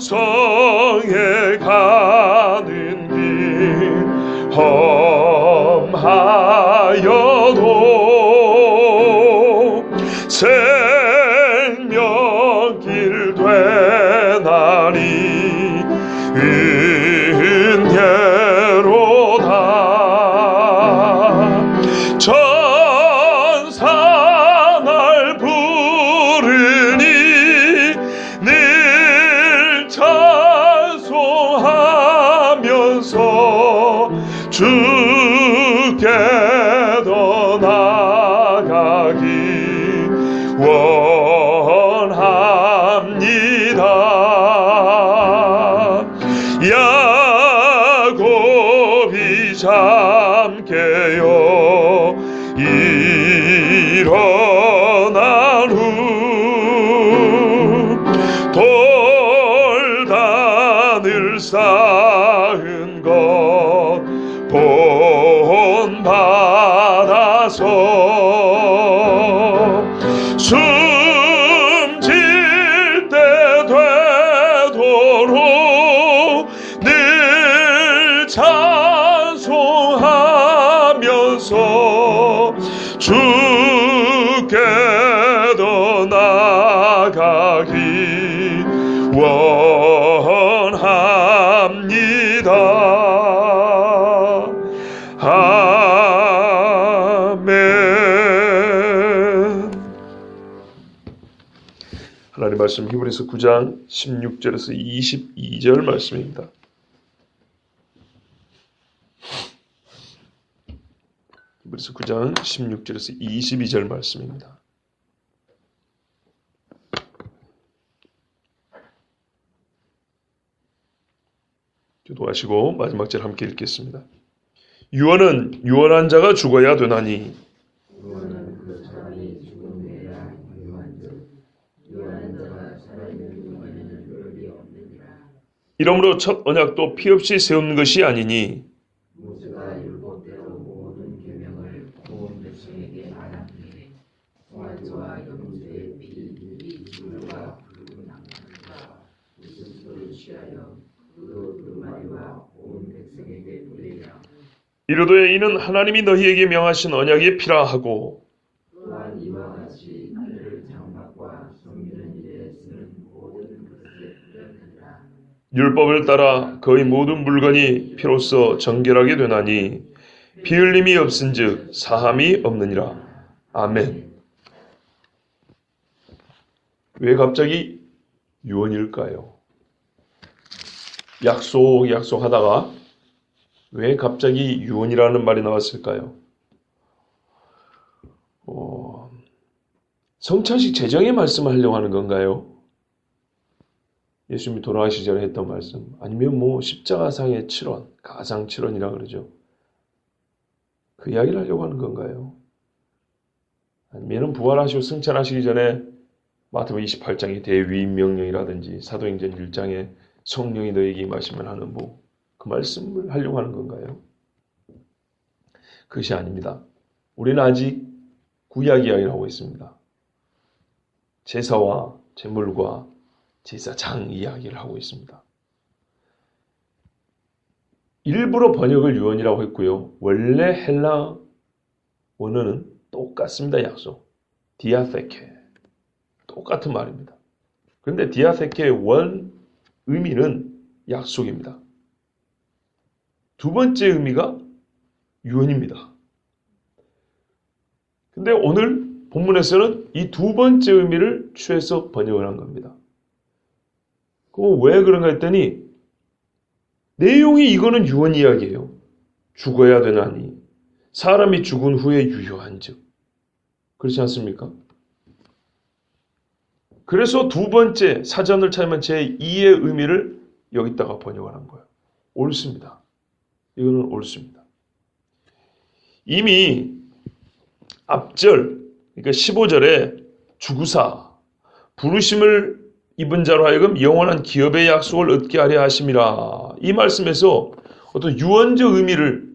성에 가는 길 험하여도 생명길 되나니 은혜로다. 천사 날 부르니 늘 찬송하면서 주께 더 나아가기 원합니다. 야곱이 잠깨어 일어난 후 돌단을 쌓은 것 본받아서 숨질 때 되도록 늘 찬송하면서 주께 더 나아가기 원합니다. 아멘. 하나님 말씀 히브리서 9장 16절에서 22절 말씀입니다. 히브리서 9장 16절에서 22절 말씀입니다. 기도하시고 마지막 절 함께 읽겠습니다. 유언은 유언한 자가 죽어야 되나니 이러므로 첫 언약도 피 없이 세운 것이 아니니 이르되 이는 하나님이 너희에게 명하신 언약의 피라 하고 또한 이와 같이 그를 장막과 섬기는 일에 쓰는 모든 것에 뿌렸느니라. 율법을 따라 거의 모든 물건이 피로써 정결하게 되나니 피 흘림이 없은즉 사함이 없느니라. 아멘. 왜 갑자기 유언일까요? 약속하다가 왜 갑자기 유언이라는 말이 나왔을까요? 성찬식 제정의 말씀을 하려고 하는 건가요? 예수님이 돌아가시기 전에 했던 말씀, 아니면 십자가상의 7원, 가상 7원이라 그러죠. 그 이야기를 하려고 하는 건가요? 아니면 부활하시고 승천하시기 전에 마태복음 28장의 대위임 명령이라든지 사도행전 1장에 성령이 너에게 임하시면 하는 그 말씀을 하려고 하는 건가요? 그것이 아닙니다. 우리는 아직 구약 이야기를 하고 있습니다. 제사와 제물과 제사장 이야기를 하고 있습니다. 일부러 번역을 유언이라고 했고요. 원래 헬라 원어는 똑같습니다. 약속. 디아테케. 똑같은 말입니다. 그런데 디아테케의 원 의미는 약속입니다. 두 번째 의미가 유언입니다. 근데 오늘 본문에서는 이 두 번째 의미를 취해서 번역을 한 겁니다. 그럼 왜 그런가 했더니 내용이 이거는 유언 이야기예요. 죽어야 되나니 사람이 죽은 후에 유효한즉. 그렇지 않습니까? 그래서 두 번째 사전을 찾으면 제2의 의미를 여기다가 번역을 한 거예요. 옳습니다. 이거는 옳습니다. 이미 앞절, 그러니까 15절에 주구사, 부르심을 입은 자로 하여금 영원한 기업의 약속을 얻게 하려 하심이라. 이 말씀에서 어떤 유언적 의미를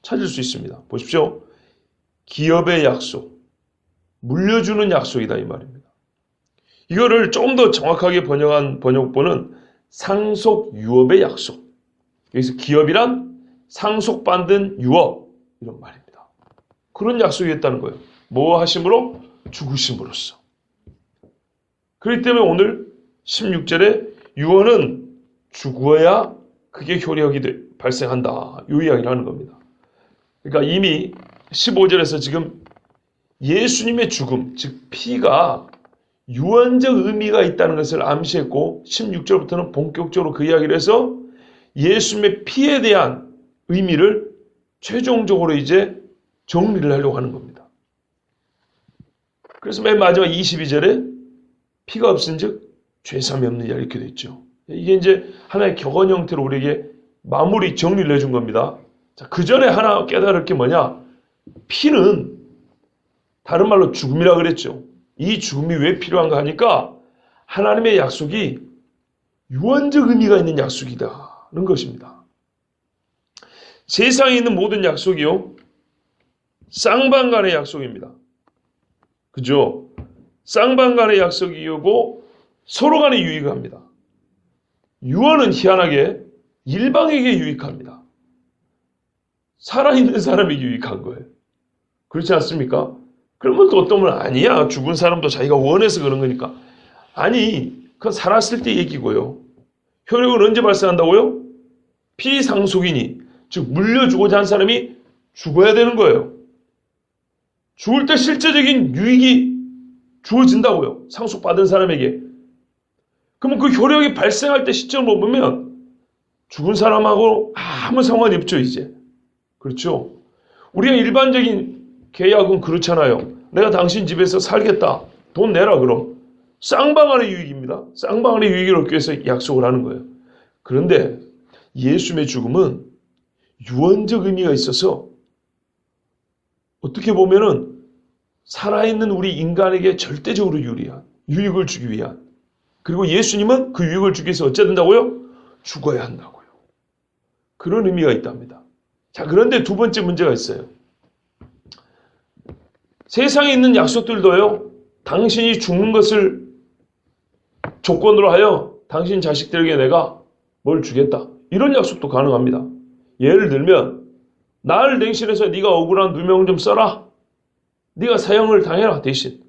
찾을 수 있습니다. 보십시오. 기업의 약속, 물려주는 약속이다 이 말입니다. 이거를 조금 더 정확하게 번역한 번역본은 상속유업의 약속. 여기서 기업이란 상속받은 유업 이런 말입니다. 그런 약속이 있다는 거예요. 뭐 하심으로? 죽으심으로써. 그렇기 때문에 오늘 16절에 유언은 죽어야 그게 효력이 발생한다. 이 이야기를 하는 겁니다. 그러니까 이미 15절에서 지금 예수님의 죽음, 즉 피가 유언적 의미가 있다는 것을 암시했고 16절부터는 본격적으로 그 이야기를 해서 예수님의 피에 대한 의미를 최종적으로 이제 정리를 하려고 하는 겁니다. 그래서 맨 마지막 22절에 피가 없은즉 죄삼이 없느냐 이렇게 되어 있죠. 이게 이제 하나의 격언 형태로 우리에게 마무리 정리를 해준 겁니다. 자, 그 전에 하나 깨달을 게 뭐냐? 피는 다른 말로 죽음이라 그랬죠. 이 죽음이 왜 필요한가 하니까 하나님의 약속이 유언적 의미가 있는 약속이다는 것입니다. 세상에 있는 모든 약속이요, 쌍방간의 약속입니다. 그죠? 쌍방간의 약속이고 서로 간에 유익합니다. 유언은 희한하게 일방에게 유익합니다. 살아있는 사람에게 유익한 거예요. 그렇지 않습니까? 그러면 또 어떤 분은 아니야. 죽은 사람도 자기가 원해서 그런 거니까. 아니, 그건 살았을 때 얘기고요. 효력은 언제 발생한다고요? 피상속인이, 즉 물려주고자 한 사람이 죽어야 되는 거예요. 죽을 때 실제적인 유익이 주어진다고요. 상속받은 사람에게. 그러면 그 효력이 발생할 때 시점을 보면 죽은 사람하고 아무 상관이 없죠, 이제. 그렇죠? 우리가 일반적인 계약은 그렇잖아요. 내가 당신 집에서 살겠다. 돈 내라 그럼. 쌍방간의 유익입니다. 쌍방간의 유익을 얻기 위해서 약속을 하는 거예요. 그런데 예수님의 죽음은 유언적 의미가 있어서 어떻게 보면은 살아있는 우리 인간에게 절대적으로 유리한 유익을 주기 위한, 그리고 예수님은 그 유익을 주기 위해서 어찌해야 된다고요? 죽어야 한다고요. 그런 의미가 있답니다. 자, 그런데 두 번째 문제가 있어요. 세상에 있는 약속들도요, 당신이 죽는 것을 조건으로 하여 당신 자식들에게 내가 뭘 주겠다. 이런 약속도 가능합니다. 예를 들면 나를 맹신해서 네가 억울한 누명 좀 써라. 네가 사형을 당해라 대신.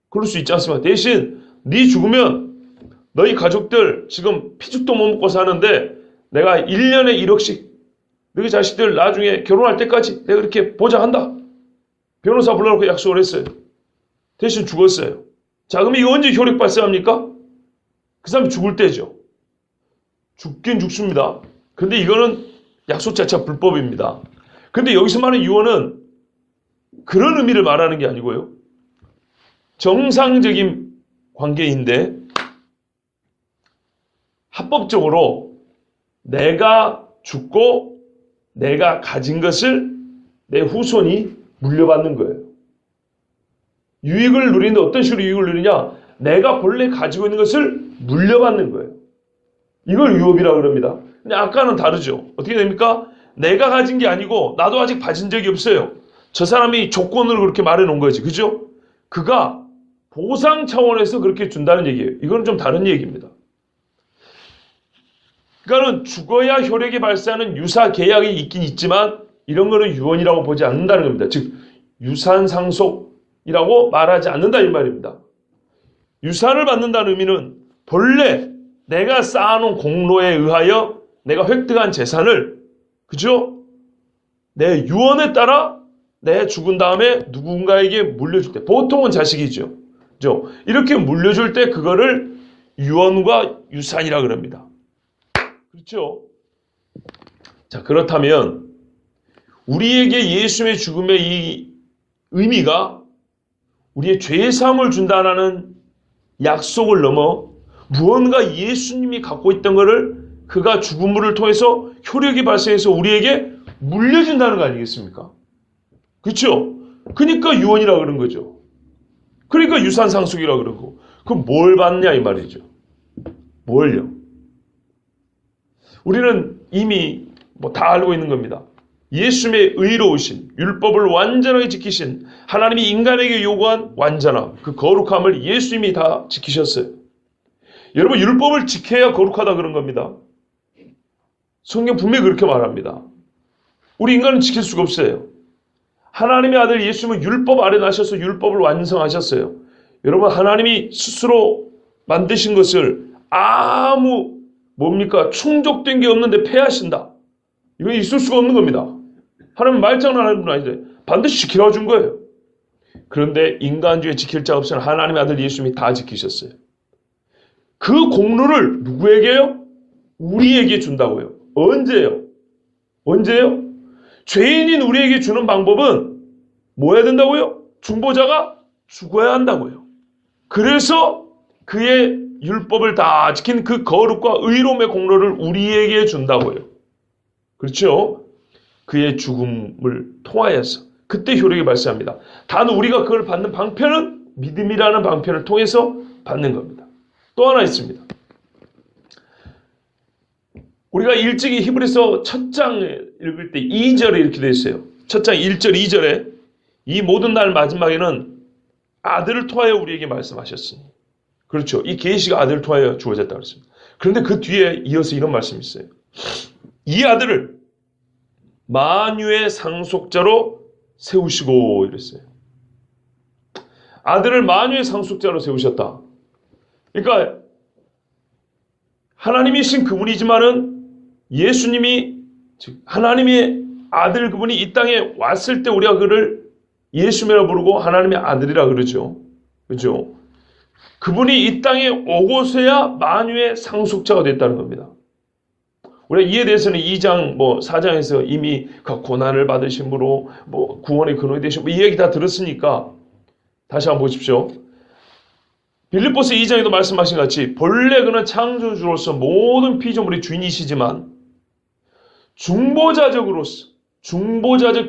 그럴 수 있지 않습니까? 대신 네 죽으면 너희 가족들 지금 피죽도 못 먹고 사는데 내가 1년에 1억씩 너희 자식들 나중에 결혼할 때까지 내가 그렇게 보장한다. 변호사 불러놓고 약속을 했어요. 대신 죽었어요. 자, 그럼 이거 언제 효력 발생합니까? 그 사람이 죽을 때죠. 죽긴 죽습니다. 근데 이거는 약속 자체가 불법입니다. 근데 여기서 말하는 유언은 그런 의미를 말하는 게 아니고요. 정상적인 관계인데 합법적으로 내가 죽고 내가 가진 것을 내 후손이 물려받는 거예요. 유익을 누리는데 어떤 식으로 유익을 누리냐? 내가 본래 가지고 있는 것을 물려받는 거예요. 이걸 유업이라고 그럽니다. 근데 아까는 다르죠. 어떻게 됩니까? 내가 가진 게 아니고 나도 아직 가진 적이 없어요. 저 사람이 조건으로 그렇게 말해 놓은 거지. 그죠? 그가 보상 차원에서 그렇게 준다는 얘기예요. 이건 좀 다른 얘기입니다. 그러니까는 죽어야 효력이 발생하는 유사 계약이 있긴 있지만 이런 거는 유언이라고 보지 않는다는 겁니다. 즉 유산상속이라고 말하지 않는다 이 말입니다. 유산을 받는다는 의미는 본래 내가 쌓아놓은 공로에 의하여 내가 획득한 재산을, 그죠? 내 유언에 따라 내 죽은 다음에 누군가에게 물려줄 때, 보통은 자식이죠. 그죠? 이렇게 물려줄 때 그거를 유언과 유산이라 그럽니다. 그렇죠? 자, 그렇다면 우리에게 예수님의 죽음의 이 의미가 우리의 죄사함을 준다는 약속을 넘어 무언가 예수님이 갖고 있던 것을 그가 죽음을 통해서 효력이 발생해서 우리에게 물려준다는 거 아니겠습니까? 그렇죠? 그러니까 유언이라 그런 거죠. 그러니까 유산상속이라 그러고 그럼 뭘 받냐 이 말이죠. 뭘요? 우리는 이미 뭐 다 알고 있는 겁니다. 예수님의 의로우신, 율법을 완전하게 지키신, 하나님이 인간에게 요구한 완전함, 그 거룩함을 예수님이 다 지키셨어요. 여러분, 율법을 지켜야 거룩하다 그런 겁니다. 성경 분명히 그렇게 말합니다. 우리 인간은 지킬 수가 없어요. 하나님의 아들 예수님은 율법 아래 나셔서 율법을 완성하셨어요. 여러분, 하나님이 스스로 만드신 것을 아무 뭡니까? 충족된 게 없는데 폐하신다. 이건 있을 수가 없는 겁니다. 하나님은 말장난하는 분 아닌데 반드시 지키라고 준 거예요. 그런데 인간 중에 지킬 자 없으나 하나님의 아들 예수님이 다 지키셨어요. 그 공로를 누구에게요? 우리에게 준다고요. 언제요? 언제요? 죄인인 우리에게 주는 방법은 뭐 해야 된다고요? 중보자가 죽어야 한다고요. 그래서 그의 율법을 다 지킨 그 거룩과 의로움의 공로를 우리에게 준다고요. 그렇죠? 그의 죽음을 통하여서 그때 효력이 발생합니다. 단 우리가 그걸 받는 방편은 믿음이라는 방편을 통해서 받는 겁니다. 또 하나 있습니다. 우리가 일찍이 히브리서 첫 장 읽을 때 2절에 이렇게 되어 있어요. 첫 장 1절 2절에 이 모든 날 마지막에는 아들을 통하여 우리에게 말씀하셨으니. 그렇죠. 이 계시가 아들을 통하여 주어졌다고 그랬습니다. 그런데 그 뒤에 이어서 이런 말씀이 있어요. 이 아들을 만유의 상속자로 세우시고 이랬어요. 아들을 만유의 상속자로 세우셨다. 그러니까 하나님이신 그분이지만은 예수님이 즉 하나님의 아들 그분이 이 땅에 왔을 때 우리가 그를 예수님이라 부르고 하나님의 아들이라 그러죠. 그렇죠? 그분이 이 땅에 오고서야 만유의 상속자가 됐다는 겁니다. 우리가 이에 대해서는 2장 4장에서 이미 그 고난을 받으심으로 구원의 근원이 되신 이 얘기 다 들었으니까 다시 한번 보십시오. 빌립보서 2장에도 말씀하신 것 같이 본래 그는 창조주로서 모든 피조물의 주인이시지만 중보자적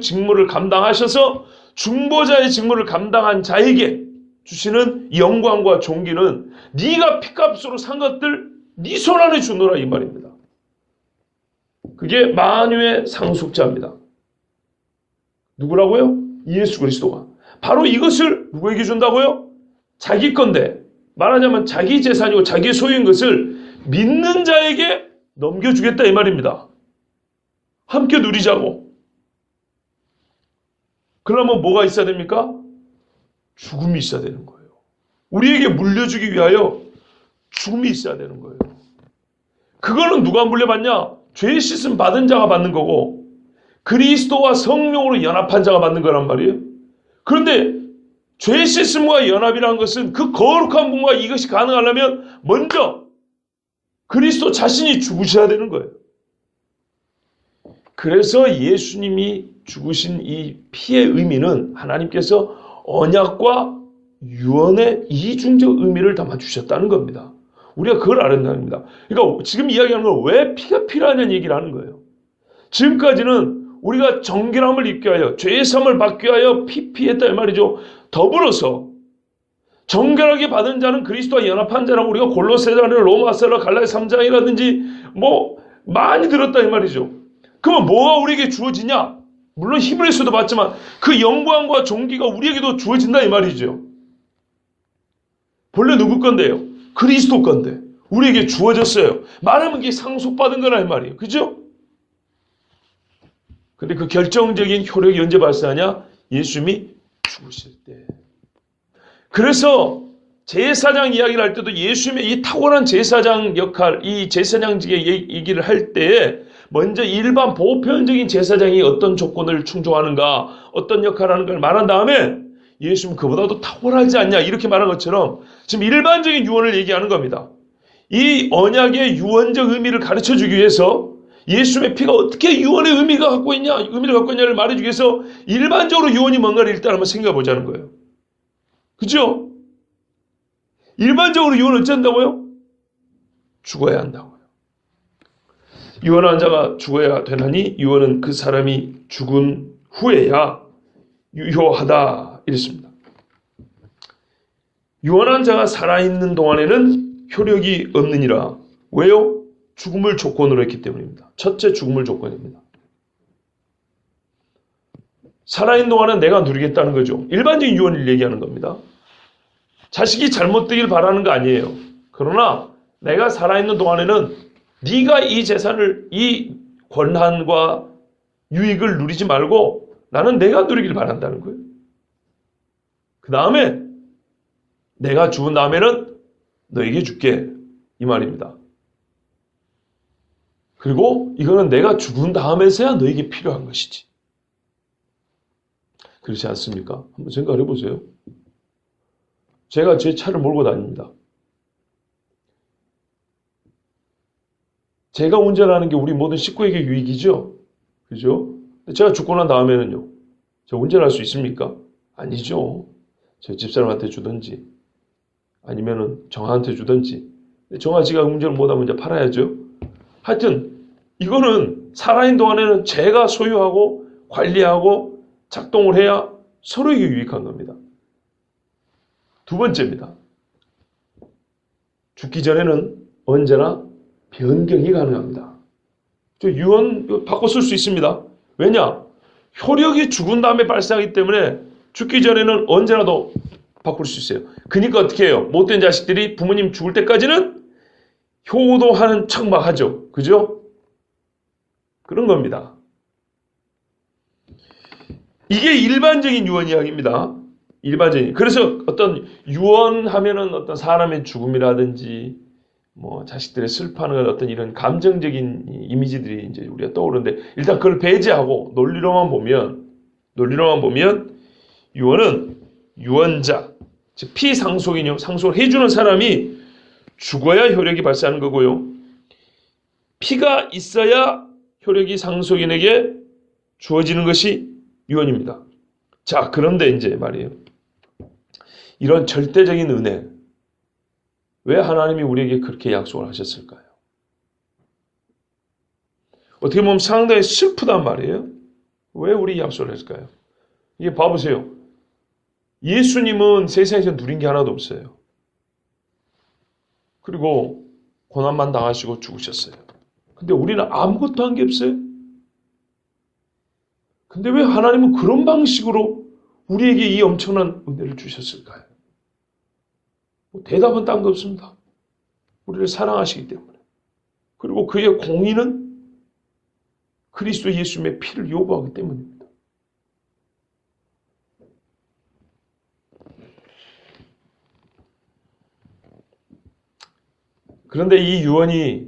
직무를 감당하셔서 중보자의 직무를 감당한 자에게 주시는 영광과 존귀는 네가 피값으로 산 것들 네 손 안에 주노라 이 말입니다. 그게 만유의 상속자입니다. 누구라고요? 예수 그리스도가. 바로 이것을 누구에게 준다고요? 자기 건데 말하자면 자기 재산이고 자기 소유인 것을 믿는 자에게 넘겨주겠다 이 말입니다. 함께 누리자고. 그러면 뭐가 있어야 됩니까? 죽음이 있어야 되는 거예요. 우리에게 물려주기 위하여 죽음이 있어야 되는 거예요. 그거는 누가 물려받냐? 죄 씻음 받은 자가 받는 거고 그리스도와 성령으로 연합한 자가 받는 거란 말이에요. 그런데 죄 씻음과 연합이라는 것은 그 거룩한 분과 이것이 가능하려면 먼저 그리스도 자신이 죽으셔야 되는 거예요. 그래서 예수님이 죽으신 이 피의 의미는 하나님께서 언약과 유언의 이중적 의미를 담아주셨다는 겁니다. 우리가 그걸 알아야 합니다. 그러니까 지금 이야기하는 건 왜 피가 필요하냐는 얘기를 하는 거예요. 지금까지는 우리가 정결함을 입기 위하여 죄의 사함을 받기 위하여 피했다 이 말이죠. 더불어서 정결하게 받은 자는 그리스도와 연합한 자라고 우리가 골로새서나 로마서나 갈라디아 3장이라든지 많이 들었다 이 말이죠. 그러면 뭐가 우리에게 주어지냐? 물론 히브리서도 봤지만 그 영광과 존귀가 우리에게도 주어진다 이 말이죠. 본래 누구 건데요? 그리스도 건데 우리에게 주어졌어요. 말하면 이게 상속받은 거라 이 말이에요. 그죠? 근데 그 결정적인 효력이 언제 발생하냐? 예수님이 죽으실 때. 그래서 제사장 이야기를 할 때도 예수님의 이 탁월한 제사장 역할, 이 제사장직의 얘기를 할 때에 먼저 일반 보편적인 제사장이 어떤 조건을 충족하는가, 어떤 역할을 하는 걸 말한 다음에 예수님은 그보다도 탁월하지 않냐 이렇게 말한 것처럼 지금 일반적인 유언을 얘기하는 겁니다. 이 언약의 유언적 의미를 가르쳐주기 위해서 예수님의 피가 어떻게 유언의 의미를 갖고 있냐를 말해주기 위해서 일반적으로 유언이 뭔가를 일단 한번 생각해 보자는 거예요. 그죠? 일반적으로 유언은 어쩐다고요? 죽어야 한다고요. 유언한 자가 죽어야 되나니 유언은 그 사람이 죽은 후에야 유효하다 이랬습니다. 유언한 자가 살아있는 동안에는 효력이 없느니라. 왜요? 죽음을 조건으로 했기 때문입니다. 첫째 죽음을 조건입니다. 살아있는 동안은 내가 누리겠다는 거죠. 일반적인 유언을 얘기하는 겁니다. 자식이 잘못되길 바라는 거 아니에요. 그러나 내가 살아있는 동안에는 네가 이 재산을, 이 권한과 유익을 누리지 말고 나는 내가 누리길 바란다는 거예요. 그 다음에 내가 죽은 다음에는 너에게 줄게, 이 말입니다. 그리고 이거는 내가 죽은 다음에서야 너에게 필요한 것이지. 그렇지 않습니까? 한번 생각해 보세요. 제가 제 차를 몰고 다닙니다. 제가 운전하는 게 우리 모든 식구에게 유익이죠? 그죠? 제가 죽고 난 다음에는요, 제가 운전할 수 있습니까? 아니죠. 제 집사람한테 주든지, 아니면은 정아한테 주든지. 정아 지가 운전을 못하면 이제 팔아야죠. 하여튼, 이거는 살아있는 동안에는 제가 소유하고 관리하고 작동을 해야 서로에게 유익한 겁니다. 두 번째입니다. 죽기 전에는 언제나 변경이 가능합니다. 저 유언 바꿔 쓸 수 있습니다. 왜냐? 효력이 죽은 다음에 발생하기 때문에 죽기 전에는 언제라도 바꿀 수 있어요. 그러니까 어떻게 해요? 못된 자식들이 부모님 죽을 때까지는 효도하는 척만 하죠. 그죠? 그런 겁니다. 이게 일반적인 유언 이야기입니다. 일반적인. 그래서 어떤 유언하면은 어떤 사람의 죽음이라든지 뭐 자식들의 슬퍼하는 어떤 이런 감정적인 이미지들이 이제 우리가 떠오르는데, 일단 그걸 배제하고 논리로만 보면 유언은 유언자, 즉 피상속인요, 상속을 해주는 사람이 죽어야 효력이 발생하는 거고요. 피가 있어야 효력이 상속인에게 주어지는 것이 유언입니다. 자, 그런데 이제 말이에요. 이런 절대적인 은혜, 왜 하나님이 우리에게 그렇게 약속을 하셨을까요? 어떻게 보면 상당히 슬프단 말이에요. 왜 우리 약속을 했을까요? 이게 봐보세요. 예수님은 세상에서 누린 게 하나도 없어요. 그리고 고난만 당하시고 죽으셨어요. 근데 우리는 아무것도 한 게 없어요. 근데 왜 하나님은 그런 방식으로 우리에게 이 엄청난 은혜를 주셨을까요? 대답은 딴 거 없습니다. 우리를 사랑하시기 때문에. 그리고 그의 공의는 그리스도 예수님의 피를 요구하기 때문입니다. 그런데 이 유언이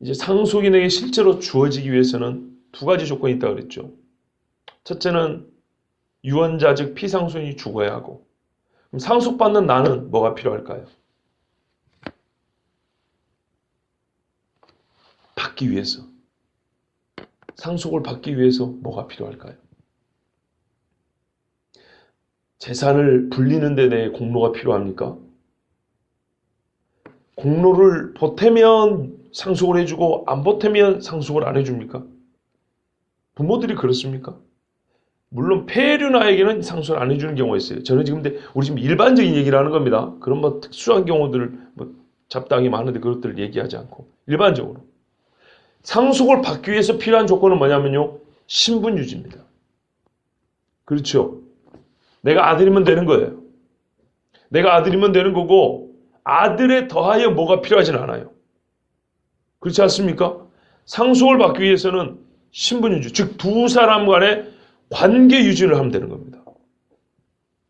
이제 상속인에게 실제로 주어지기 위해서는 두 가지 조건이 있다고 그랬죠. 첫째는 유언자 즉 피상속인이 죽어야 하고, 그럼 상속받는 나는 뭐가 필요할까요? 받기 위해서, 상속을 받기 위해서 뭐가 필요할까요? 재산을 불리는 데 내 공로가 필요합니까? 공로를 보태면 상속을 해주고 안 보태면 상속을 안 해줍니까? 부모들이 그렇습니까? 물론 폐류나에게는 상속을 안 해주는 경우가 있어요. 저는 우리 지금 일반적인 얘기를 하는 겁니다. 그런 뭐 특수한 경우들, 뭐 잡다하게 많은데 그것들을 얘기하지 않고 일반적으로 상속을 받기 위해서 필요한 조건은 뭐냐면요, 신분 유지입니다. 그렇죠? 내가 아들이면 되는 거예요. 내가 아들이면 되는 거고, 아들에 더하여 뭐가 필요하진 않아요. 그렇지 않습니까? 상속을 받기 위해서는 신분 유지, 즉 두 사람 간의 관계 유지를 하면 되는 겁니다.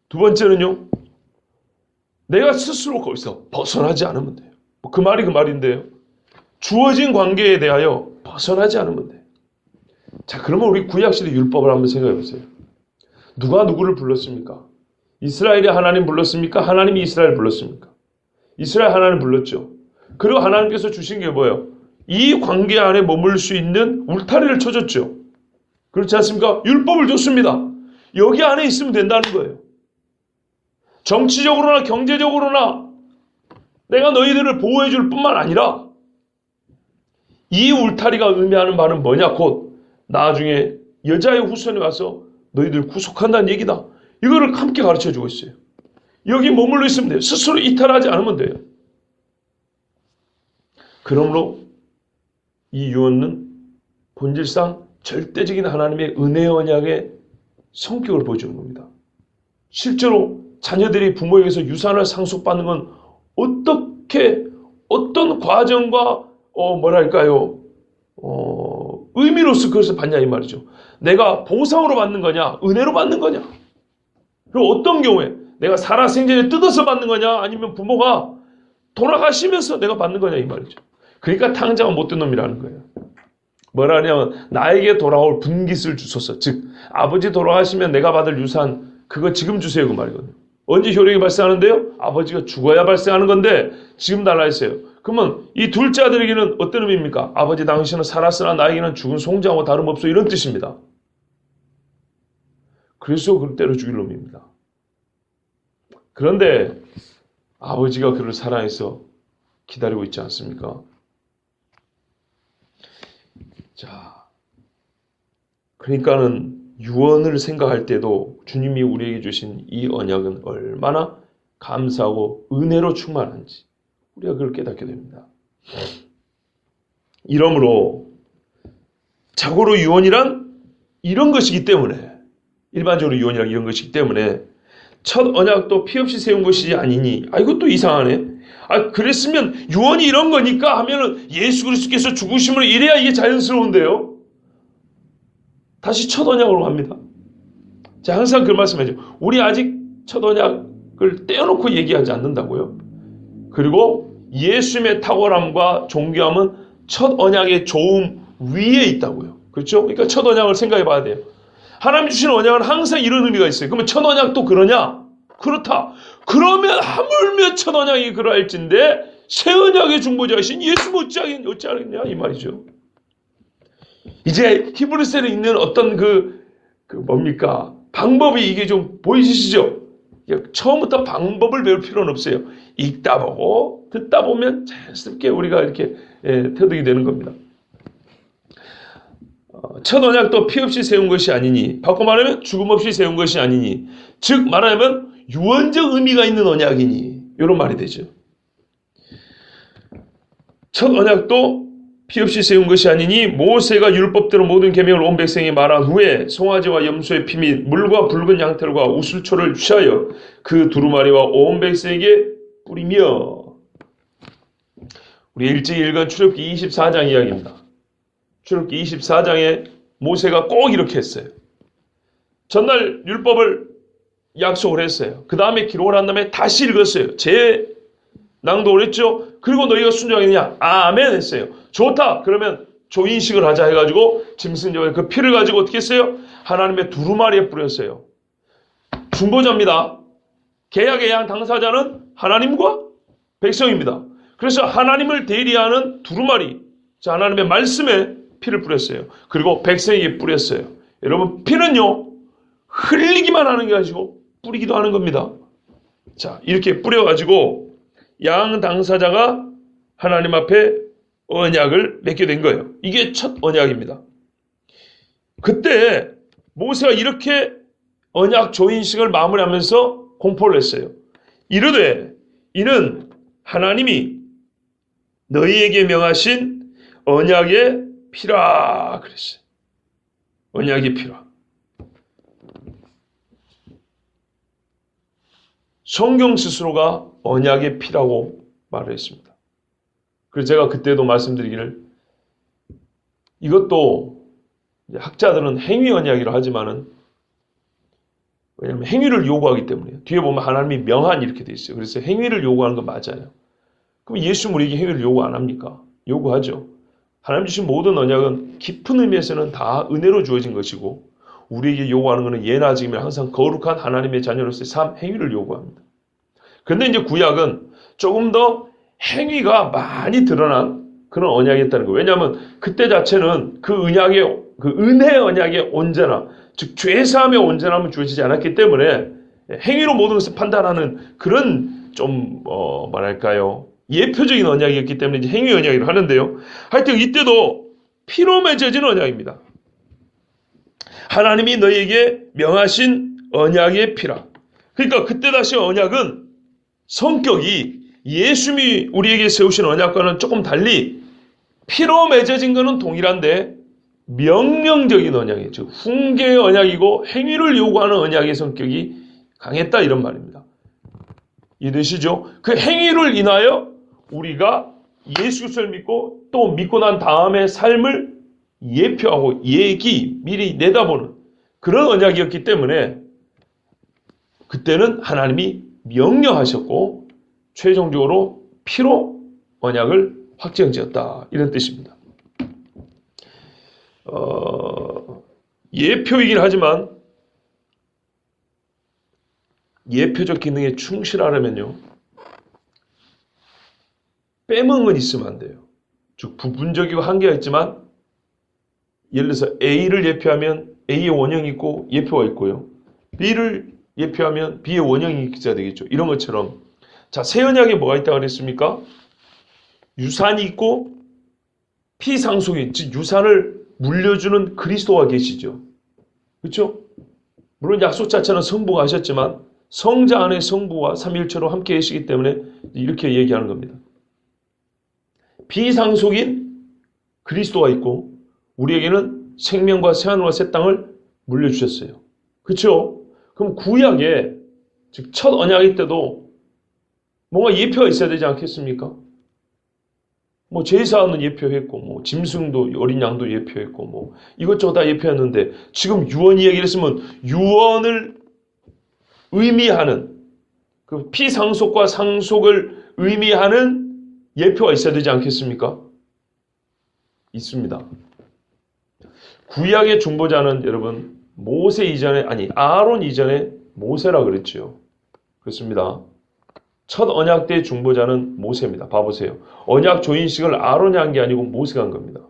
두 번째는요, 내가 스스로 거기서 벗어나지 않으면 돼요. 그 말이 그 말인데요. 주어진 관계에 대하여 벗어나지 않으면 돼요. 자, 그러면 우리 구약시대 율법을 한번 생각해 보세요. 누가 누구를 불렀습니까? 이스라엘이 하나님 불렀습니까? 하나님이 이스라엘 불렀습니까? 이스라엘 하나님 불렀죠. 그리고 하나님께서 주신 게 뭐예요? 이 관계 안에 머물 수 있는 울타리를 쳐줬죠. 그렇지 않습니까? 율법을 줬습니다. 여기 안에 있으면 된다는 거예요. 정치적으로나 경제적으로나 내가 너희들을 보호해 줄 뿐만 아니라 이 울타리가 의미하는 바는 뭐냐? 곧 나중에 여자의 후손에 와서 너희들 구속한다는 얘기다. 이거를 함께 가르쳐 주고 있어요. 여기 머물러 있으면 돼요. 스스로 이탈하지 않으면 돼요. 그러므로 이 유언은 본질상 절대적인 하나님의 은혜 언약의 성격을 보여주는 겁니다. 실제로 자녀들이 부모에게서 유산을 상속받는 건 어떤 과정과 의미로서 그것을 받냐 이 말이죠. 내가 보상으로 받는 거냐, 은혜로 받는 거냐. 그리고 어떤 경우에 내가 살아생전에 뜯어서 받는 거냐, 아니면 부모가 돌아가시면서 내가 받는 거냐 이 말이죠. 그러니까 탕자가 못된 놈이라는 거예요. 뭐라 하냐면 나에게 돌아올 분깃을 주소서. 즉 아버지 돌아가시면 내가 받을 유산 그거 지금 주세요 그 말이거든요. 언제 효력이 발생하는데요? 아버지가 죽어야 발생하는 건데 지금 달라 했어요. 그러면 이 둘째 아들에게는 어떤 의미입니까? 아버지 당신은 살았으나 나에게는 죽은 송장하고 다름없어 이런 뜻입니다. 그래서 그를 때려 죽일 놈입니다. 그런데 아버지가 그를 사랑해서 기다리고 있지 않습니까? 자, 그러니까는 유언을 생각할 때도 주님이 우리에게 주신 이 언약은 얼마나 감사하고 은혜로 충만한지 우리가 그걸 깨닫게 됩니다. 이러므로 자고로 유언이란 이런 것이기 때문에 일반적으로 유언이란 이런 것이기 때문에 첫 언약도 피 없이 세운 것이 아니니 이것도 이상하네. 그랬으면 유언이 이런 거니까 하면은 예수 그리스도께서 죽으심으로 이래야 이게 자연스러운데요. 다시 첫 언약으로 갑니다. 제가 항상 그 말씀하죠. 우리 아직 첫 언약을 떼어놓고 얘기하지 않는다고요. 그리고 예수님의 탁월함과 존귀함은 첫 언약의 좋음 위에 있다고요. 그렇죠? 그러니까 첫 언약을 생각해 봐야 돼요. 하나님 주시는 언약은 항상 이런 의미가 있어요. 그러면 첫 언약도 그러냐? 그렇다. 그러면 하물며 첫 언약이 그러할진데 새 언약의 중보자이신 예수 어찌하겠냐 이 말이죠. 이제 히브리서에 있는 어떤 방법이 이게 좀 보이시죠? 처음부터 방법을 배울 필요는 없어요. 읽다 보고 듣다 보면 자연스럽게 우리가 이렇게 터득이 되는 겁니다. 첫 언약도 피 없이 세운 것이 아니니, 바꿔 말하면 죽음 없이 세운 것이 아니니, 즉 말하면 유언적 의미가 있는 언약이니, 이런 말이 되죠. 첫 언약도 피 없이 세운 것이 아니니 모세가 율법대로 모든 계명을 온 백성이 말한 후에 송아지와 염소의 피 및 물과 붉은 양털과 우슬초를 취하여 그 두루마리와 온 백성에게 뿌리며. 우리 일찍 읽은 출애굽기 24장 이야기입니다. 출애굽기 24장에 모세가 꼭 이렇게 했어요. 전날 율법을 약속을 했어요. 그 다음에 기록을 한 다음에 다시 읽었어요. 낭독을 했죠. 그리고 너희가 순종하겠느냐? 아멘 했어요. 좋다. 그러면 조인식을 하자 해가지고 짐승전에 그 피를 가지고 어떻게 했어요? 하나님의 두루마리에 뿌렸어요. 중보자입니다. 계약의 양 당사자는 하나님과 백성입니다. 그래서 하나님을 대리하는 두루마리, 하나님의 말씀에 피를 뿌렸어요. 그리고 백성에게 뿌렸어요. 여러분, 피는요 흘리기만 하는 게 아니고 뿌리기도 하는 겁니다. 자, 이렇게 뿌려가지고 양 당사자가 하나님 앞에 언약을 맺게 된 거예요. 이게 첫 언약입니다. 그때 모세가 이렇게 언약 조인식을 마무리하면서 공포를 했어요. 이르되 이는 하나님이 너희에게 명하신 언약의 피라 그랬어요. 언약의 피라. 성경 스스로가 언약의 피라고 말을 했습니다. 그래서 제가 그때도 말씀드리기를 이것도 학자들은 행위 언약이라 하지만은 왜냐하면 행위를 요구하기 때문에 뒤에 보면 하나님이 명한 이렇게 돼 있어요. 그래서 행위를 요구하는 건 맞아요. 그럼 예수 우리에게 행위를 요구 안 합니까? 요구하죠. 하나님 주신 모든 언약은 깊은 의미에서는 다 은혜로 주어진 것이고 우리에게 요구하는 것은 예나 지금이나 항상 거룩한 하나님의 자녀로서의 삶, 행위를 요구합니다. 그런데 이제 구약은 조금 더 행위가 많이 드러난 그런 언약이었다는 거예요. 왜냐하면 그때 자체는 그 은혜 언약의 온전함, 즉 죄사함의 온전함은 주어지지 않았기 때문에 행위로 모든 것을 판단하는 그런 좀 예표적인 언약이었기 때문에 이제 행위 언약이라고 하는데요. 하여튼 이때도 피로 맺어진 언약입니다. 하나님이 너희에게 명하신 언약의 피라. 그러니까 그때 다시 언약은 성격이 예수님이 우리에게 세우신 언약과는 조금 달리 피로 맺어진 것은 동일한데 명령적인 언약이에요. 즉 훈계의 언약이고 행위를 요구하는 언약의 성격이 강했다 이런 말입니다. 이해되시죠? 그 행위를 인하여 우리가 예수 그리스도를 믿고 또 믿고 난 다음의 삶을 예표하고 미리 내다보는 그런 언약이었기 때문에 그때는 하나님이 명령하셨고 최종적으로 피로 언약을 확정지었다 이런 뜻입니다. 예표이긴 하지만 예표적 기능에 충실하려면요 빼먹은 건 있으면 안 돼요. 즉 부분적이고 한계가 있지만 예를 들어서 A를 예표하면 A의 원형이 있고 예표가 있고요. B를 예표하면 B의 원형이 있어야 되겠죠. 이런 것처럼 자, 새 언약에 뭐가 있다고 그랬습니까? 유산이 있고 피상속인, 즉 유산을 물려주는 그리스도가 계시죠. 그렇죠? 물론 약속 자체는 성부가 하셨지만 성자 안에 성부와 삼위일체로 함께 계시기 때문에 이렇게 얘기하는 겁니다. 비상속인 그리스도가 있고 우리에게는 생명과 새하늘과 새 땅을 물려주셨어요. 그렇죠? 그럼 구약에 즉 첫 언약일 때도 뭔가 예표가 있어야 되지 않겠습니까? 뭐 제사는 예표했고 뭐 짐승도 어린 양도 예표했고 뭐 이것저것 다 예표했는데 지금 유언 이야기를 했으면 유언을 의미하는 그 피상속과 상속을 의미하는 예표가 있어야 되지 않겠습니까? 있습니다. 구약의 중보자는 여러분 모세 이전에 아니 아론 이전에 모세라 그랬죠. 그렇습니다. 첫 언약 때 중보자는 모세입니다. 봐보세요. 언약 조인식을 아론이 한 게 아니고 모세가 한 겁니다.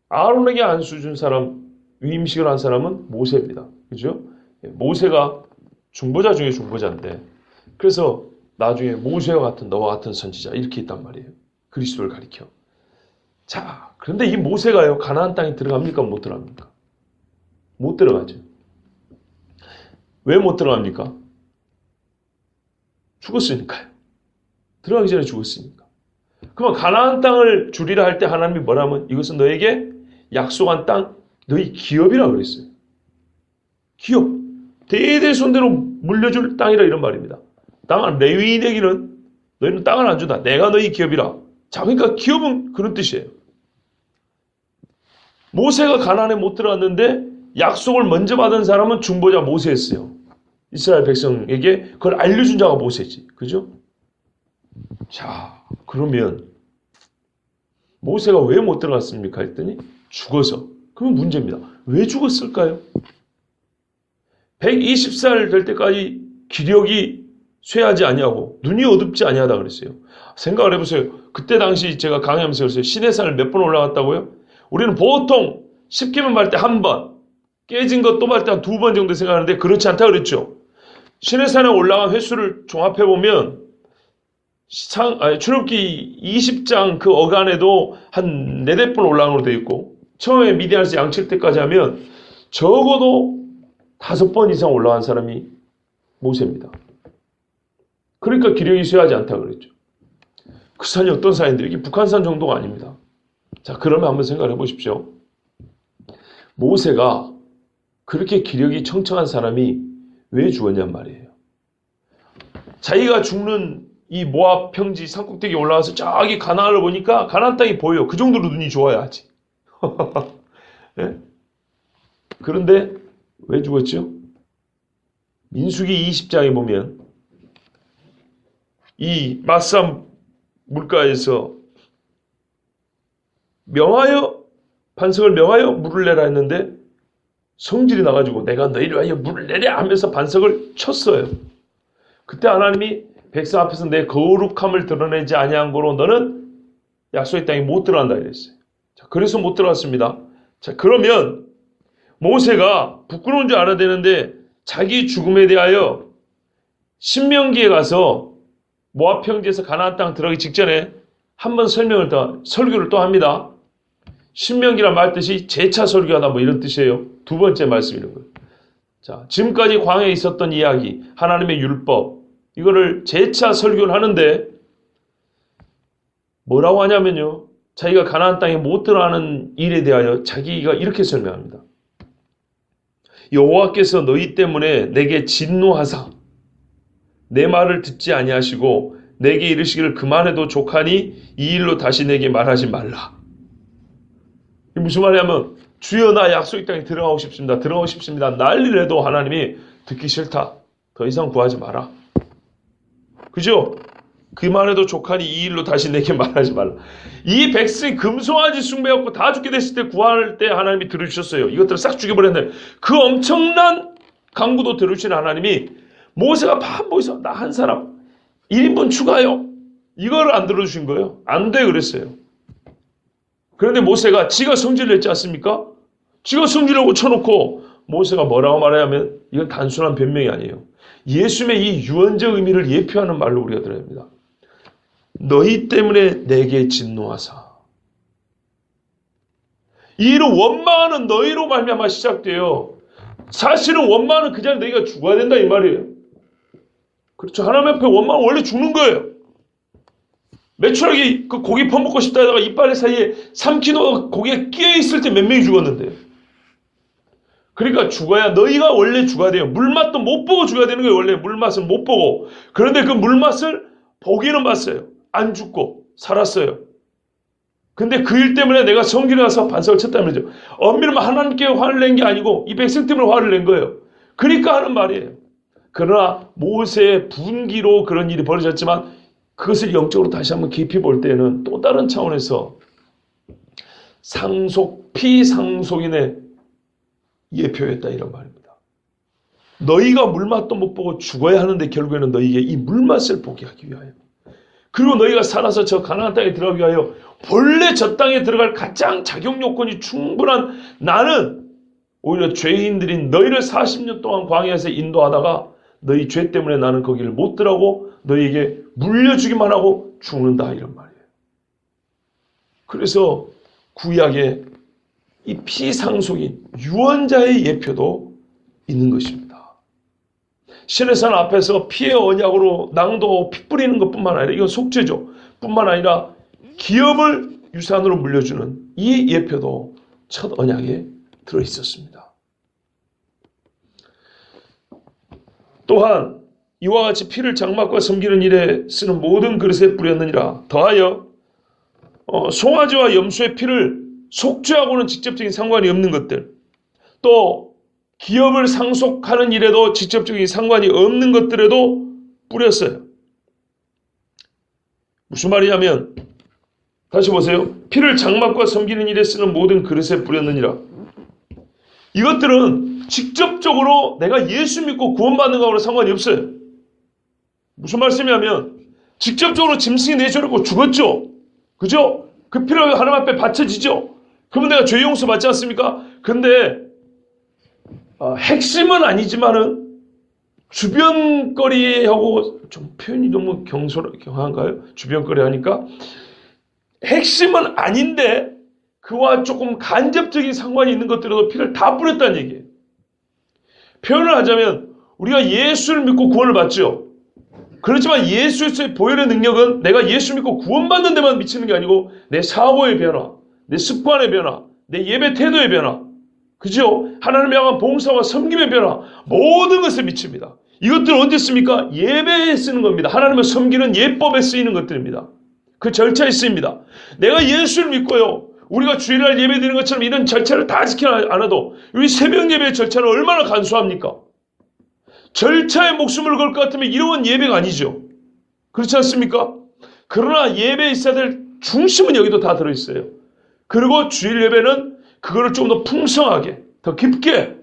아론에게 안수 준 사람, 위임식을 한 사람은 모세입니다. 그죠? 모세가 중보자 중에 중보자인데 그래서 나중에 모세와 같은 너와 같은 선지자 이렇게 있단 말이에요. 그리스도를 가리켜. 자, 그런데 이 모세가요. 가나안 땅에 들어갑니까? 못 들어갑니까? 못 들어가죠. 왜 못 들어갑니까? 죽었으니까요. 들어가기 전에 죽었으니까. 그러면 가나안 땅을 주리라 할 때 하나님이 뭐라면 이것은 너에게 약속한 땅, 너희 기업이라고 그랬어요. 기업. 대대손대로 물려줄 땅이라 이런 말입니다. 땅은 레위인에게는 너희는 땅을 안 준다. 내가 너희 기업이라. 자, 그러니까 기업은 그런 뜻이에요. 모세가 가나안에 못 들어갔는데 약속을 먼저 받은 사람은 중보자 모세였어요. 이스라엘 백성에게 그걸 알려준 자가 모세지. 그죠? 자, 그러면 모세가 왜 못 들어갔습니까? 했더니 죽어서. 그러면 문제입니다. 왜 죽었을까요? 120살 될 때까지 기력이 쇠하지 아니하고 눈이 어둡지 아니하다 그랬어요. 생각을 해보세요. 그때 당시 제가 강의하면서 그랬어요. 시내산을 몇 번 올라갔다고요? 우리는 보통 10개만 밟을 때 한 번, 깨진 것 또 밟을 때 한 2번 정도 생각하는데 그렇지 않다 그랬죠. 시내산에 올라간 횟수를 종합해보면 출애굽기 20장 그 어간에도 한 4-5번 올라간 걸로 되어 있고 처음에 미디안에서 양칠 때까지 하면 적어도 5번 이상 올라간 사람이 모세입니다. 그러니까 기력이 쇠하지 않다고 그랬죠. 그 산이 어떤 산인데 이게 북한산 정도가 아닙니다. 자, 그러면 한번 생각해 보십시오. 모세가 그렇게 기력이 청청한 사람이 왜 죽었냔 말이에요. 자기가 죽는 이 모압 평지 산꼭대기에 올라가서 저기 가나안을 보니까 가나안 땅이 보여요. 그 정도로 눈이 좋아야지. 네? 그런데 왜 죽었죠? 민수기 20장에 보면 이 마삼 물가에서 반석을 명하여 물을 내라 했는데 성질이 나가지고 내가 너희를 위하여 물을 내랴 하면서 반석을 쳤어요. 그때 하나님이 백성 앞에서 내 거룩함을 드러내지 아니한 거로 너는 약속의 땅에 못 들어간다 이랬어요. 자, 그래서 못 들어갔습니다. 자, 그러면 모세가 부끄러운 줄 알아야 되는데 자기 죽음에 대하여 신명기에 가서 모압 평지에서 가나안 땅 들어가기 직전에 한번 설교를 또 합니다. 신명기란 말 뜻이 재차 설교하다 뭐 이런 뜻이에요. 두 번째 말씀 이런 거예요. 자, 지금까지 광야에 있었던 이야기, 하나님의 율법, 이거를 재차 설교를 하는데 뭐라고 하냐면요. 자기가 가나안 땅에 못 들어가는 일에 대하여 자기가 이렇게 설명합니다. 여호와께서 너희 때문에 내게 진노하사 내 말을 듣지 아니하시고 내게 이르시기를 그만해도 족하니 이 일로 다시 내게 말하지 말라. 이게 무슨 말이냐면 주여 나 약속의 땅에 들어가고 싶습니다. 들어가고 싶습니다. 난리를 해도 하나님이 듣기 싫다. 더 이상 구하지 마라. 그죠? 그만해도 족하니 이 일로 다시 내게 말하지 말라. 이 백성이 금송아지 숭배하고 다 죽게 됐을 때 구할 때 하나님이 들어주셨어요. 이것들을 싹 죽여버렸는데 그 엄청난 강구도 들어주신 하나님이 모세가 반복해서 나 한 사람 1인분 추가요. 이걸 안 들어주신 거예요. 안 돼 그랬어요. 그런데 모세가 지가 성질을 냈지 않습니까? 지가 성질하고 쳐놓고 모세가 뭐라고 말하냐면 이건 단순한 변명이 아니에요. 예수님의 이 유언적 의미를 예표하는 말로 우리가 들어야 합니다. 너희 때문에 내게 진노하사. 이 일을 원망하는 너희로 말미암아 시작돼요. 사실은 원망은 그냥 너희가 죽어야 된다 이 말이에요. 그렇죠. 하나님 앞에 원망은 원래 죽는 거예요. 메추라기 그 고기 퍼먹고 싶다 하다가 이빨 사이에 3kg 고기가 끼어있을 때 몇 명이 죽었는데. 그러니까 죽어야 너희가 원래 죽어야 돼요. 물맛도 못 보고 죽어야 되는 거예요. 원래 물맛을 못 보고. 그런데 그 물맛을 보기는 봤어요. 안 죽고 살았어요. 근데 그 일 때문에 내가 성길에 가서 반석을 쳤다는 거죠. 엄밀히 하나님께 화를 낸 게 아니고 이 백성 때문에 화를 낸 거예요. 그러니까 하는 말이에요. 그러나 모세의 분기로 그런 일이 벌어졌지만 그것을 영적으로 다시 한번 깊이 볼 때는 또 다른 차원에서 상속, 피상속인의 예표였다 이런 말입니다. 너희가 물맛도 못 보고 죽어야 하는데 결국에는 너희에게 이 물맛을 보게 하기 위하여 그리고 너희가 살아서 저 가나안 땅에 들어가기 위하여 본래 저 땅에 들어갈 가장 자격 요건이 충분한 나는 오히려 죄인들인 너희를 40년 동안 광야에서 인도하다가 너희 죄 때문에 나는 거기를 못 들어가고 너희에게 물려주기만 하고 죽는다 이런 말이에요. 그래서 구약에 이 피상속인 유언자의 예표도 있는 것입니다. 시내산 앞에서 피의 언약으로 낭도 피 뿌리는 것뿐만 아니라 이건 속죄죠. 뿐만 아니라 기업을 유산으로 물려주는 이 예표도 첫 언약에 들어있었습니다. 또한 이와 같이 피를 장막과 섬기는 일에 쓰는 모든 그릇에 뿌렸느니라. 더하여 송아지와 염소의 피를 속죄하고는 직접적인 상관이 없는 것들, 또 기업을 상속하는 일에도 직접적인 상관이 없는 것들에도 뿌렸어요. 무슨 말이냐면 다시 보세요. 피를 장막과 섬기는 일에 쓰는 모든 그릇에 뿌렸느니라. 이것들은 직접적으로 내가 예수 믿고 구원받는 거하고는 상관이 없어요. 무슨 말씀이냐면 직접적으로 짐승이 내줘놓고 죽었죠. 그죠? 그 피를 하나님 앞에 바쳐지죠. 그러면 내가 죄 용서 받지 않습니까? 근데 핵심은 아니지만은 주변거리하고 좀 표현이 너무 경한가요? 주변거리 하니까 핵심은 아닌데 그와 조금 간접적인 상관이 있는 것들에도 피를 다 뿌렸다는 얘기예요. 표현을 하자면 우리가 예수를 믿고 구원을 받죠. 그렇지만 예수의 보혈의 능력은 내가 예수 믿고 구원받는 데만 미치는 게 아니고 내 사고의 변화, 내 습관의 변화, 내 예배 태도의 변화, 그죠? 하나님을 향한 봉사와 섬김의 변화, 모든 것에 미칩니다. 이것들은 언제 씁니까? 예배에 쓰는 겁니다. 하나님을 섬기는 예법에 쓰이는 것들입니다. 그 절차에 쓰입니다. 내가 예수를 믿고요. 우리가 주일날 예배 드리는 것처럼 이런 절차를 다 지키지 않아도 우리 새벽 예배의 절차는 얼마나 간소합니까? 절차에 목숨을 걸 것 같으면 이런 예배가 아니죠. 그렇지 않습니까? 그러나 예배에 있어야 될 중심은 여기도 다 들어있어요. 그리고 주일 예배는 그거를 조금 더 풍성하게, 더 깊게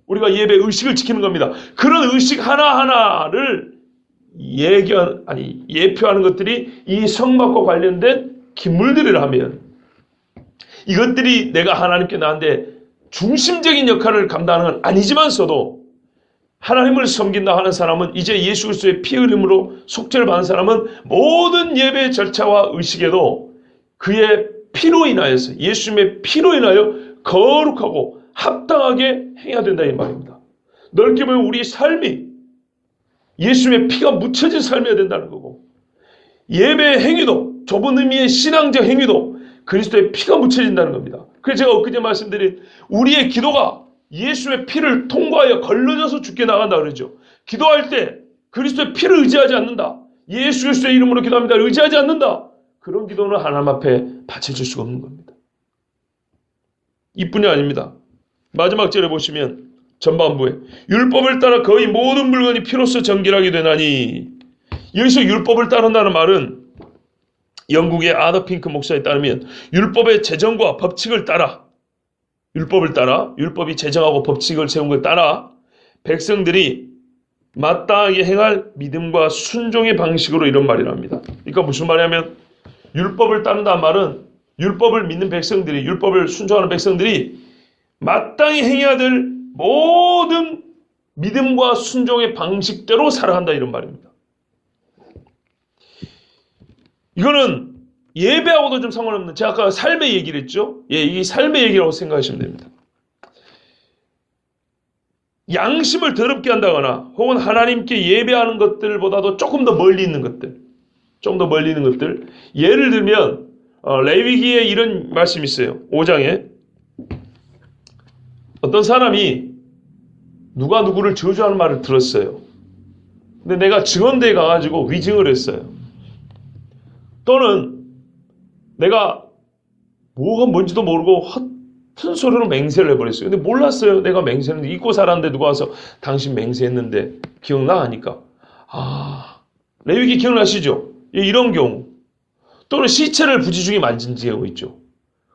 우리가 예배 의식을 지키는 겁니다. 그런 의식 하나하나를 예표하는 것들이 이 성막과 관련된 기물들이라면 이것들이 내가 하나님께 나한테 중심적인 역할을 감당하는 건 아니지만서도 하나님을 섬긴다 하는 사람은 이제 예수 그리스도의 피 흘림으로 속죄를 받은 사람은 모든 예배 절차와 의식에도 그의 피로 인하여서 예수님의 피로 인하여 거룩하고 합당하게 행해야 된다 이 말입니다. 넓게 보면 우리 삶이 예수님의 피가 묻혀진 삶이어야 된다는 거고 예배의 행위도 좁은 의미의 신앙적 행위도 그리스도의 피가 묻혀진다는 겁니다. 그래서 제가 엊그제 말씀드린 우리의 기도가 예수의 피를 통과하여 걸러져서 죽게 나간다 그러죠. 기도할 때 그리스도의 피를 의지하지 않는다. 예수 그리스도의 이름으로 기도합니다. 의지하지 않는다. 그런 기도는 하나님 앞에 바쳐질 수가 없는 겁니다. 이뿐이 아닙니다. 마지막 절에 보시면 전반부에 율법을 따라 거의 모든 물건이 피로써 정결하게 되나니, 여기서 율법을 따른다는 말은 영국의 아더 핑크 목사에 따르면 율법의 제정과 법칙을 따라, 율법이 제정하고 법칙을 세운 걸 따라 백성들이 마땅하게 행할 믿음과 순종의 방식으로 이런 말이랍니다. 그러니까 무슨 말이냐면 율법을 따른다는 말은 율법을 믿는 백성들이, 율법을 순종하는 백성들이 마땅히 행해야 될 모든 믿음과 순종의 방식대로 살아간다 이런 말입니다. 이거는 예배하고도 좀 상관없는, 제가 아까 삶의 얘기를 했죠. 이 삶의 얘기라고 생각하시면 됩니다. 양심을 더럽게 한다거나 혹은 하나님께 예배하는 것들보다도 조금 더 멀리 있는 것들, 예를 들면 레위기에 이런 말씀이 있어요. 5장에 어떤 사람이 누가 누구를 저주하는 말을 들었어요. 근데 내가 증언대에 가가지고 위증을 했어요. 또는 내가 뭐가 뭔지도 모르고 헛된 소리로 맹세를 해버렸어요. 근데 몰랐어요. 내가 맹세했는데, 잊고 살았는데 누가 와서 당신 맹세했는데 기억나? 하니까 레위기 기억나시죠? 이런 경우. 또는 시체를 부지중에 만진 경우 있죠.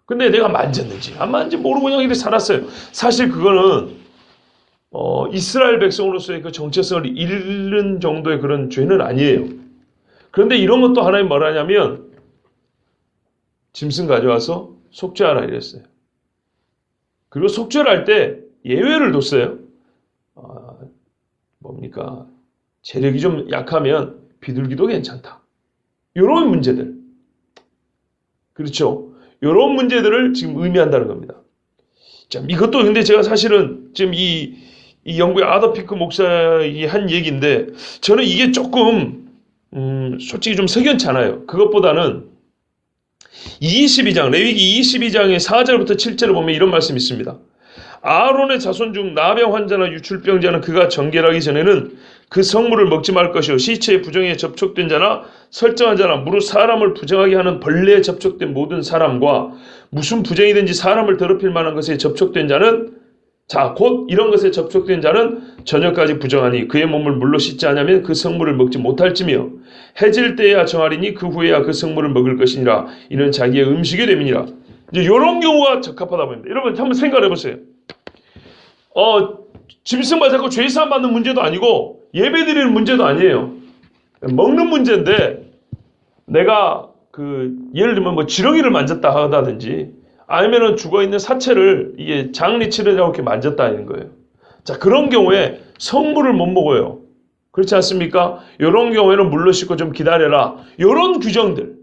근데 내가 만졌는지 안 만진지 모르고 그냥 이렇게 살았어요. 사실 그거는 이스라엘 백성으로서의 그 정체성을 잃는 정도의 그런 죄는 아니에요. 그런데 이런 것도 하나님 뭐라 하냐면 짐승 가져와서 속죄하라 이랬어요. 그리고 속죄를 할 때 예외를 뒀어요. 뭡니까? 재력이 좀 약하면 비둘기도 괜찮다. 이런 문제들. 그렇죠? 이런 문제들을 지금 의미한다는 겁니다. 자, 이것도 근데 제가 사실은 지금 이 영국의 아더 핑크 목사이 한 얘기인데 저는 이게 조금 솔직히 좀 석연치 않아요. 그것보다는 22장, 레위기 22장의 4절부터 7절을 보면 이런 말씀이 있습니다. 아론의 자손 중 나병 환자나 유출병자는 그가 정결하기 전에는 그 성물을 먹지 말 것이요, 시체의 부정에 접촉된 자나 설정한 자나 무릇 사람을 부정하게 하는 벌레에 접촉된 모든 사람과 무슨 부정이든지 사람을 더럽힐 만한 것에 접촉된 자는, 자, 곧 이런 것에 접촉된 자는 저녁까지 부정하니 그의 몸을 물로 씻지 않으면 그 성물을 먹지 못할지며 해질 때야 정하리니 그 후에야 그 성물을 먹을 것이니라. 이는 자기의 음식이 됨이니라. 이제 이런 경우가 적합하다 보입니다. 여러분 한번 생각해 보세요. 짐승 맞았고 죄사함 받는 문제도 아니고 예배 드리는 문제도 아니에요. 먹는 문제인데 내가 예를 들면 뭐 지렁이를 만졌다 하다든지 아니면은 죽어있는 사체를 이게 장례 치르려고 이렇게 만졌다 하는 거예요. 자, 그런 경우에 성물을 못 먹어요. 그렇지 않습니까? 이런 경우에는 물로 씻고 좀 기다려라. 이런 규정들까지도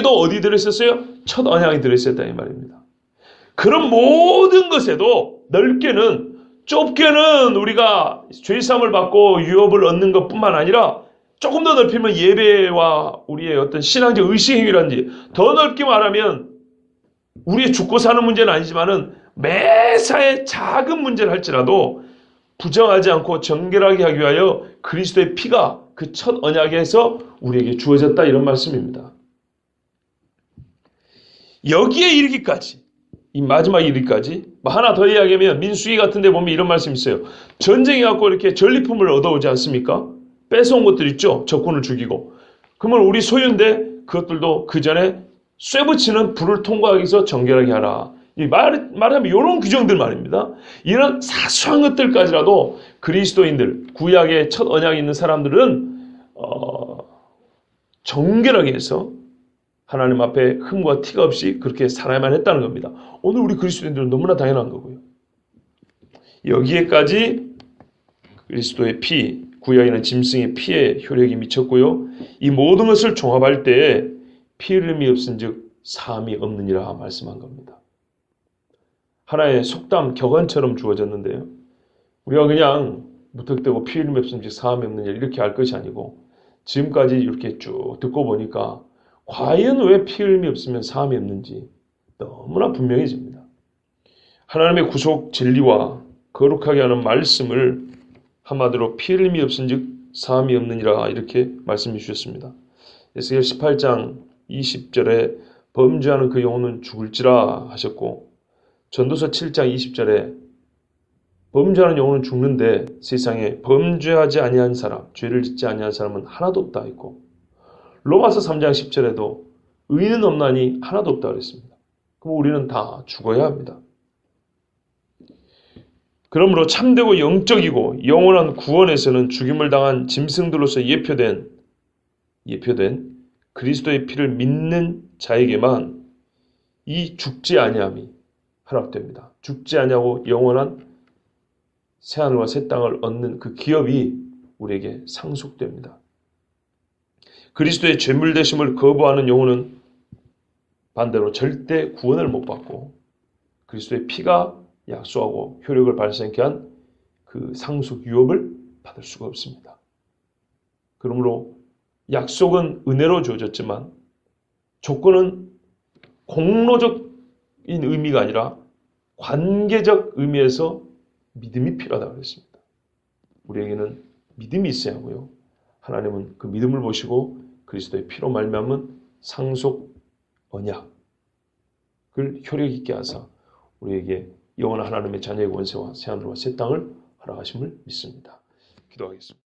어디 들어있었어요? 첫 언약이 들어있었다 이 말입니다. 그런 모든 것에도 넓게는, 좁게는 우리가 죄사함을 받고 유업을 얻는 것뿐만 아니라 조금 더 넓히면 예배와 우리의 어떤 신앙적 의식행위라든지, 더 넓게 말하면 우리의 죽고 사는 문제는 아니지만은 매사에 작은 문제를 할지라도 부정하지 않고 정결하게 하기 위하여 그리스도의 피가 그 첫 언약에서 우리에게 주어졌다 이런 말씀입니다. 여기에 이르기까지, 이 마지막 이르기까지 하나 더 이야기하면 민수기 같은 데 보면 이런 말씀이 있어요. 전쟁이 갖고 이렇게 전리품을 얻어오지 않습니까? 뺏어온 것들 있죠. 적군을 죽이고. 그러면 우리 소유인데 그것들도 그 전에 쇠붙이는 불을 통과하기 위해서 정결하게 하라. 말하면 이런 규정들 말입니다. 이런 사소한 것들까지라도 그리스도인들, 구약의 첫 언약이 있는 사람들은 정결하게 해서 하나님 앞에 흠과 티가 없이 그렇게 살아야만 했다는 겁니다. 오늘 우리 그리스도인들은 너무나 당연한 거고요. 여기에까지 그리스도의 피, 구약에는 짐승의 피의 효력이 미쳤고요. 이 모든 것을 종합할 때 피 흘림이 없은즉 사함이 없느니라 말씀한 겁니다. 하나의 속담, 격언처럼 주어졌는데요. 우리가 그냥 무턱대고 피 흘림이 없은즉 사함이 없느니라 이렇게 할 것이 아니고 지금까지 이렇게 쭉 듣고 보니까 과연 왜 피 흘림이 없으면 사함이 없는지 너무나 분명해집니다. 하나님의 구속 진리와 거룩하게 하는 말씀을 한마디로 피 흘림이 없은즉 사함이 없느니라 이렇게 말씀해 주셨습니다. 에스겔 18장 20절에 범죄하는 그 영혼은 죽을지라 하셨고, 전도서 7장 20절에 범죄하는 영혼은 죽는데 세상에 범죄하지 아니한 사람, 죄를 짓지 아니한 사람은 하나도 없다 했고, 로마서 3장 10절에도 의인은 없나니 하나도 없다 그랬습니다. 그럼 우리는 다 죽어야 합니다. 그러므로 참되고 영적이고 영원한 구원에서는 죽임을 당한 짐승들로서 예표된 그리스도의 피를 믿는 자에게만 이 죽지 아니함이 허락됩니다. 죽지 아니하고 영원한 새하늘과 새 땅을 얻는 그 기업이 우리에게 상속됩니다. 그리스도의 죄물되심을 거부하는 영혼은 반대로 절대 구원을 못 받고 그리스도의 피가 약속하고 효력을 발생케 한 그 상속 유업을 받을 수가 없습니다. 그러므로 약속은 은혜로 주어졌지만 조건은 공로적인 의미가 아니라 관계적 의미에서 믿음이 필요하다고 했습니다. 우리에게는 믿음이 있어야 하고요. 하나님은 그 믿음을 보시고 그리스도의 피로 말미암은 상속 언약을 효력 있게 하사 우리에게 영원한 하나님의 자녀의 권세와 새하늘과 새 땅을 허락하심을 믿습니다. 기도하겠습니다.